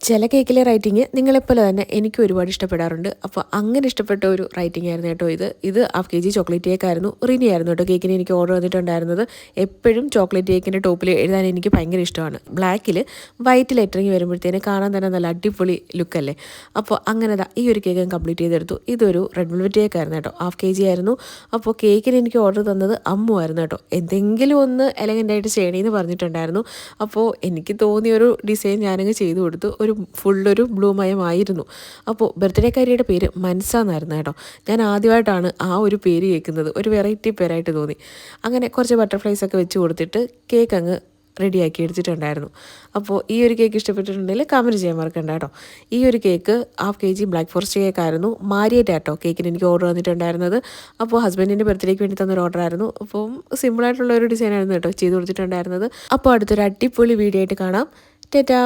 ചില കേക്കിലെ റൈറ്റിങ് നിങ്ങളെപ്പോലെ തന്നെ എനിക്കും ഒരുപാട് ഇഷ്ടപ്പെടാറുണ്ട്. അപ്പോൾ അങ്ങനെ ഇഷ്ടപ്പെട്ട ഒരു റൈറ്റിംഗ് ആയിരുന്നു കേട്ടോ ഇത് ഹാഫ് kg ചോക്ലേറ്റ് കേക്ക് ആയിരുന്നു. റിനി ആയിരുന്നു കേട്ടോ കേക്കിന് എനിക്ക് ഓർഡർ വന്നിട്ടുണ്ടായിരുന്നത്. എപ്പോഴും ചോക്ലേറ്റ് കേക്കിൻ്റെ ടോപ്പിൽ എഴുതാൻ എനിക്ക് ഭയങ്കര ഇഷ്ടമാണ്. ബ്ലാക്കിൽ വൈറ്റ് ലെറ്ററിങ് വരുമ്പോഴത്തേന് കാണാൻ തന്നെ നല്ല അടിപൊളി ലുക്കല്ലേ. അപ്പോൾ അങ്ങനെ ഈ ഒരു കേക്ക് ഞാൻ കംപ്ലീറ്റ് ചെയ്തെടുത്തു. ഇതൊരു റെഡ് വെൽവെറ്റ് കേക്ക് ആയിരുന്നു കേട്ടോ. ഹാഫ് kg ആയിരുന്നു. അപ്പോൾ കേക്കിന് എനിക്ക് ഓർഡർ തന്നത് അമ്മു ആയിരുന്നു കേട്ടോ. എന്തെങ്കിലും ഒന്ന് എലഗൻ്റായിട്ട് ചെയ്യണമെന്ന് പറഞ്ഞിട്ടുണ്ടായിരുന്നു. അപ്പോൾ എനിക്ക് തോന്നിയൊരു ഡിസൈൻ ഞാനങ്ങ് ചെയ്തു കൊടുത്തു. ഫുള്ളൊരു ബ്ലൂ മയമായിരുന്നു. അപ്പോൾ ബർത്ത്ഡേക്കാരിയുടെ പേര് മനസ്സ എന്നായിരുന്നു കേട്ടോ. ഞാൻ ആദ്യമായിട്ടാണ് ആ ഒരു പേര് കേൾക്കുന്നത്. ഒരു വെറൈറ്റി പേരായിട്ട് തോന്നി. അങ്ങനെ കുറച്ച് ബട്ടർഫ്ലൈസ് ഒക്കെ വെച്ച് കൊടുത്തിട്ട് കേക്ക് അങ്ങ് റെഡിയാക്കി എടുത്തിട്ടുണ്ടായിരുന്നു. അപ്പോൾ ഈ ഒരു കേക്ക് ഇഷ്ടപ്പെട്ടിട്ടുണ്ടെങ്കിൽ കമൻറ്റ് ചെയ്യാൻ മറക്കണ്ട കേട്ടോ. ഈ ഒരു cake half kg black forest കേക്കായിരുന്നു. മാരിയേറ്റ് ആട്ടോ കേക്കിന് എനിക്ക് ഓർഡർ വന്നിട്ടുണ്ടായിരുന്നത്. അപ്പോൾ ഹസ്ബൻഡിൻ്റെ ബർത്ത്ഡേക്ക് വേണ്ടി തന്നൊരു ഓർഡർ ആയിരുന്നു. അപ്പം സിമ്പിളായിട്ടുള്ള ഒരു ഡിസൈനായിരുന്നു കേട്ടോ ചെയ്ത് കൊടുത്തിട്ടുണ്ടായിരുന്നത്. അപ്പോൾ അടുത്തൊരു അടിപൊളി വീഡിയോ ആയിട്ട് കാണാം. ടാറ്റാ.